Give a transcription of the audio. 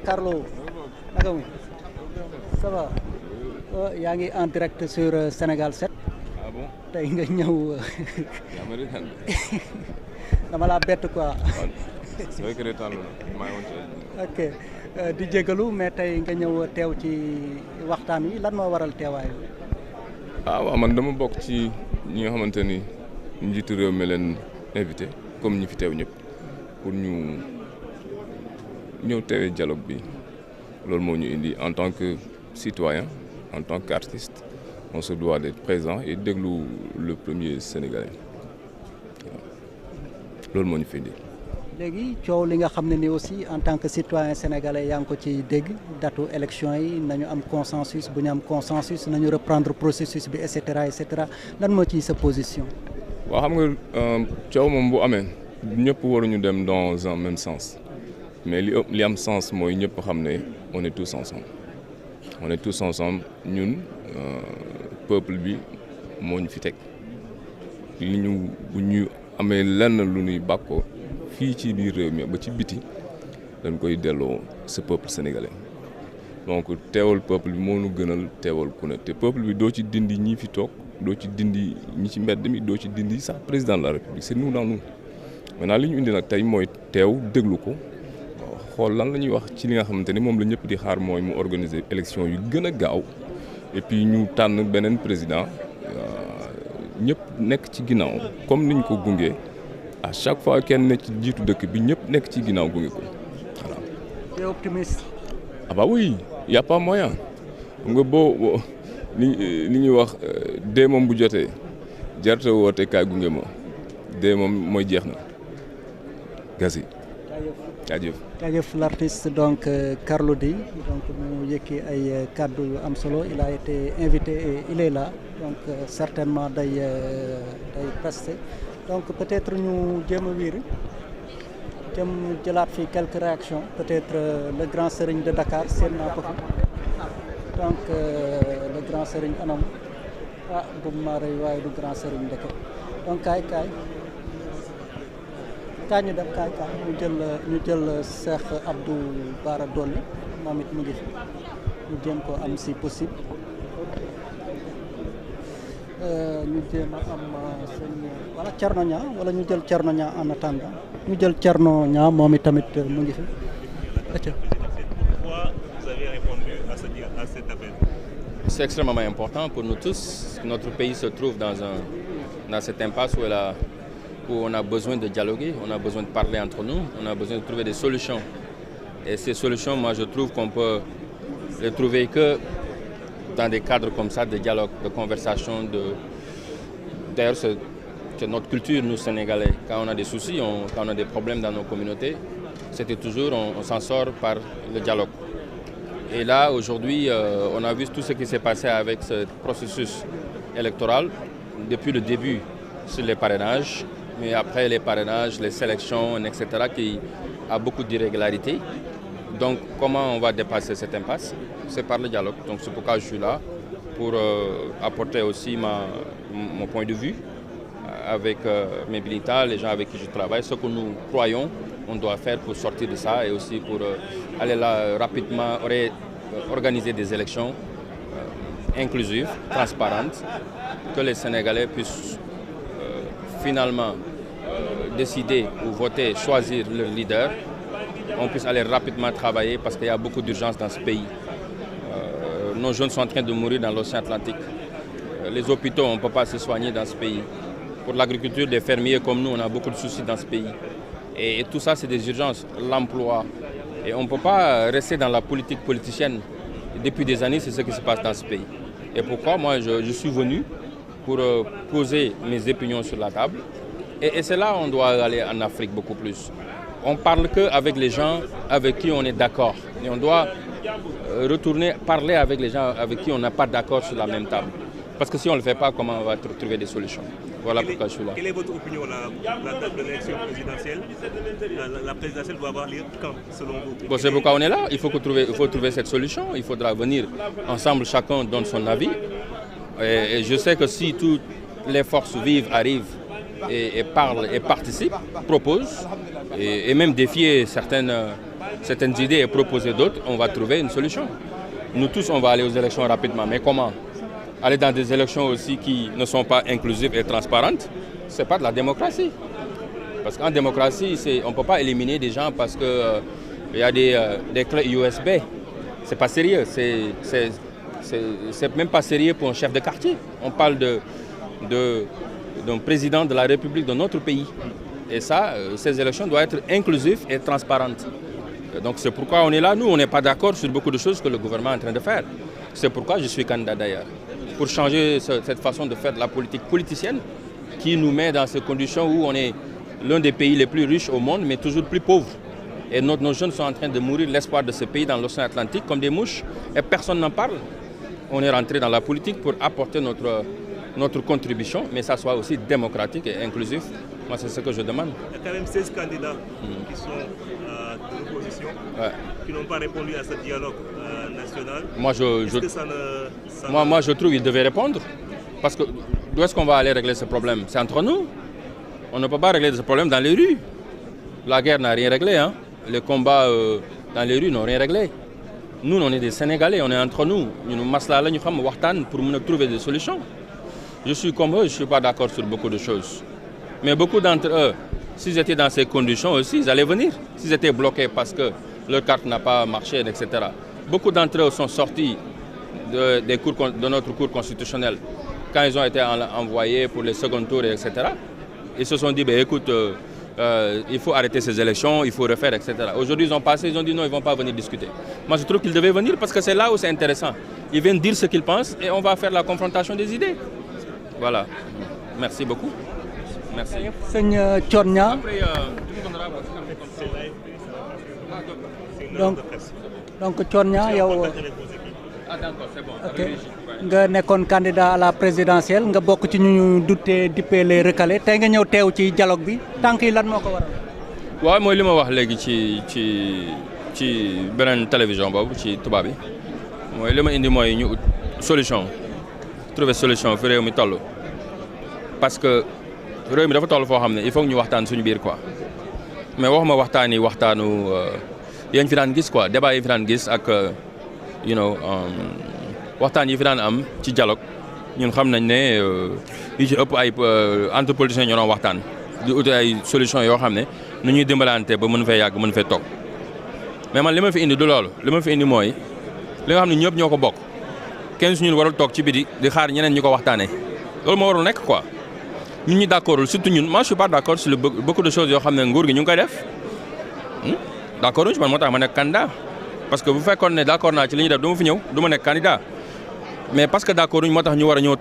Carlo naka mu ça va yaa ngi en direct sur Sénégal 7. Ah bon? tey nga ñëw dama laa bett quoi. C'est vrai que retaan la maa ngi woon ok di jégalu mais tey nga ñëw teew ci waxtaan wi lan moo waral teewaayu. waaw man dama bokk ci ñi nga xamante ni njiitu réew mi leen invité comme ñi fi teew ñëpp pour ñu ñëw teewee dialogue bi loolu moo ñu indi en tant que citoyen en tant qu'artiste on se doit d'être présent et déglu le premier sénégalais waaw loolu moo ñu fi indi. léegi coow li nga xam ne ni aussi en tant que citoyen sénégalais yaa ngi ko ci dégg datu élection yi nañu am consensus bu ñu am consensus nañu reprendre processus bi et cetera lan moo ciy sa position. waaw xam nga coow moom bu amee ñëpp waruñu dem dans un même sens mais li am sens mooy ñëpp xam ne on est tous ensemble ñun peuple bi moo ñu fi teg li ñu bu ñu amee lenn lu ñuy bàkkoo fii ci biir réew mi ba ci biti dañ koy delloo ce peuple sénégalais donc teewal peuple bi moo nu gënal teewal ku ne te peuple bi doo ci dindi ñi fi toog doo ci dindi ñi ci mbedd mi doo ci dindi sax président de la république c'est nous dans nous maintenant li ñu indi nag tey mooy teew déglu ko xool lan la ñuy wax ci li nga xamante ni moom la ñëpp di xaar mooy mu organiser élection yu gën a gaaw et puis ñu tànn beneen président ñëpp nekk ci ginnaaw comme niñ ko gungee à chaque fois kenn nekk ci jiitu dëkk bi ñëpp nekk ci ginnaaw gunge ko voilà. tu es optimiste. ah bah oui y a pas moyen xam nga boo li ñuy wax dee moom bu jotee jarte woote kaay gunge ma dee moom mooy jeex na gasi jaajëf l'artiste donc Carlou D donc mu yëkki ay kàddu yu am solo il a été invité et il est là donc certainement day prester donc peut-être ñu jéem a wiiri jëm jëlaat fii quelques réactions peut-être le grand serigne de Dakar seen naa ko fi donc le grand serigne anam bu ma rëy waaye du grand serigne dëkk donc kaay ñu dem kaay ñu jël Cheikh Abdou Bara Dolly moom it mu ngi fi ñu jéem ko am si possible ñu jéem a am seen wala Thierno Niang wala ñu jël Thierno Niang en attendant ñu jël Thierno Niang moom it tamit mu ngi fi. Pourquoi vous avez répondu à cet appel? C'est extrêmement important pour nous tous. Notre pays se trouve dans cette impasse où on a besoin de dialoguer, on a besoin de parler entre nous, on a besoin de trouver des solutions. Et ces solutions, moi je trouve qu'on peut les trouver que dans des cadres comme ça de dialogue, de conversation. D'ailleurs, c'est notre culture, nous Sénégalais. Quand on a des soucis, quand on a des problèmes dans nos communautés, c'était toujours, on s'en sort par le dialogue. Et là, aujourd'hui, on a vu tout ce qui s'est passé avec ce processus électoral, depuis le début sur les parrainages, mais après les parrainages, les sélections, etc., qui a beaucoup d'irrégularités. Donc, comment on va dépasser cette impasse? C'est par le dialogue. Donc, c'est pourquoi je suis là, pour apporter aussi mon point de vue avec mes militants, les gens avec qui je travaille, ce que nous croyons on doit faire pour sortir de ça et aussi pour aller là rapidement organiser des élections inclusives, transparentes, que les Sénégalais puissent finalement décider ou voter, choisir leur leader, on puisse aller rapidement travailler parce qu'il y a beaucoup d'urgence dans ce pays. Nos jeunes sont en train de mourir dans l'océan Atlantique. Les hôpitaux, on ne peut pas se soigner dans ce pays. Pour l'agriculture, des fermiers comme nous, on a beaucoup de soucis dans ce pays. Et tout ça, c'est des urgences, l'emploi. Et on ne peut pas rester dans la politique politicienne. Depuis des années, c'est ce qui se passe dans ce pays. Et pourquoi moi, je suis venu pour poser mes opinions sur la table. Et c'est là on doit aller en Afrique beaucoup plus. On ne parle qu'avec les gens avec qui on est d'accord. Et on doit retourner parler avec les gens avec qui on n'a pas d'accord sur la même table. Parce que si on ne le fait pas, comment on va trouver des solutions? Voilà pourquoi je suis là. Quelle est votre opinion? La date de l'élection présidentielle, la présidentielle doit avoir lieu quand, selon vous? Bon, c'est pourquoi on est là. Il faut trouver cette solution. Il faudra venir ensemble, chacun donne son avis. Et je sais que si toutes les forces vives arrivent et parlent et participent, proposent, et même défier certaines certaines idées et proposer d'autres, on va trouver une solution. Nous tous, on va aller aux élections rapidement. Mais comment? Aller dans des élections aussi qui ne sont pas inclusives et transparentes, ce n'est pas de la démocratie. Parce qu'en démocratie, on ne peut pas éliminer des gens parce qu'il y a des clés USB. Ce n'est pas sérieux. C'est même pas sérieux pour un chef de quartier. On parle d'un président de la République de notre pays. Et ça, ces élections doivent être inclusives et transparentes. Donc c'est pourquoi on est là. Nous, on n'est pas d'accord sur beaucoup de choses que le gouvernement est en train de faire. C'est pourquoi je suis candidat d'ailleurs. Pour changer cette façon de faire de la politique politicienne qui nous met dans ces conditions où on est l'un des pays les plus riches au monde, mais toujours plus pauvres. Et nos jeunes sont en train de mourir l'espoir de ce pays dans l'océan Atlantique comme des mouches et personne n'en parle. On est rentré dans la politique pour apporter notre contribution, mais ça soit aussi démocratique et inclusif. Moi, c'est ce que je demande. Il y a quand même 16 candidats qui sont de l'opposition, qui n'ont pas répondu à ce dialogue national. Moi, je trouve qu'ils devaient répondre. Parce que d'où est-ce qu'on va aller régler ce problème? C'est entre nous. On ne peut pas régler ce problème dans les rues. La guerre n'a rien réglé. Hein? Les combats dans les rues n'ont rien réglé. Nous, on est des Sénégalais, on est entre nous. Nous maslala, nous sommes pour trouver des solutions. Je suis comme eux, je ne suis pas d'accord sur beaucoup de choses. Mais beaucoup d'entre eux, s'ils étaient dans ces conditions aussi, ils allaient venir. S'ils étaient bloqués parce que leur carte n'a pas marché, etc. Beaucoup d'entre eux sont sortis de notre cour constitutionnelle quand ils ont été envoyés pour les second tours, etc. Ils se sont dit, écoute, il faut arrêter ces élections, il faut refaire, etc. Aujourd'hui, ils ont passé, ils ont dit non, ils ne vont pas venir discuter. Moi, je trouve qu'ils devaient venir parce que c'est là où c'est intéressant. Ils viennent dire ce qu'ils pensent et on va faire la confrontation des idées. Voilà. Merci beaucoup. Merci. Sëñ Thione donc Thione yow nga nekkoon candidat à la présidentielle nga bokk ci ñu dippee les recalés tey nga ñëw teew ci dialogue bi tànk yi lan moo ko waral. waaw mooy li ma wax léegi ci beneen télévision boobu ci tubaab bi mooy li ma indi mooy ñu solution trouver solution fi réew mi toll parce que réew mi dafa toll foo xam ne il faut que ñu waxtaan suñu biir quoi mais waxuma waxtaanu yéen fi daan gis quoi débat yi fi daan gis ak waxtaan yi fi daan am ci dialogue ñun xam nañ ne yu ci ëpp ay entre politiciens ñoo doon waxtaan di uti ay solution yoo xam ne nu ñuy dimbalante ba mën fee yàgg mën fee toog mais man li ma fi indi du loolu li ma fi indi mooy li nga xam ne ñëpp ñoo ko bokk kenn suñu warul toog ci biti di xaar ñeneen ñi ko waxtaanee loolu moo warul nekk quoi ñun ñi d'accordul surtout ñun moi je suis pas d'accord sur beaucoup de choses yoo xam ne nguur gi ñu ngi koy def d'accord ci man moo tax ma nekk candidat parce que bu fekkoon ne d'accord naa ci li ñuy def du ma fi ñëw du ma nekk candidat mais parce que d'accord moo tax ñu war a ñëw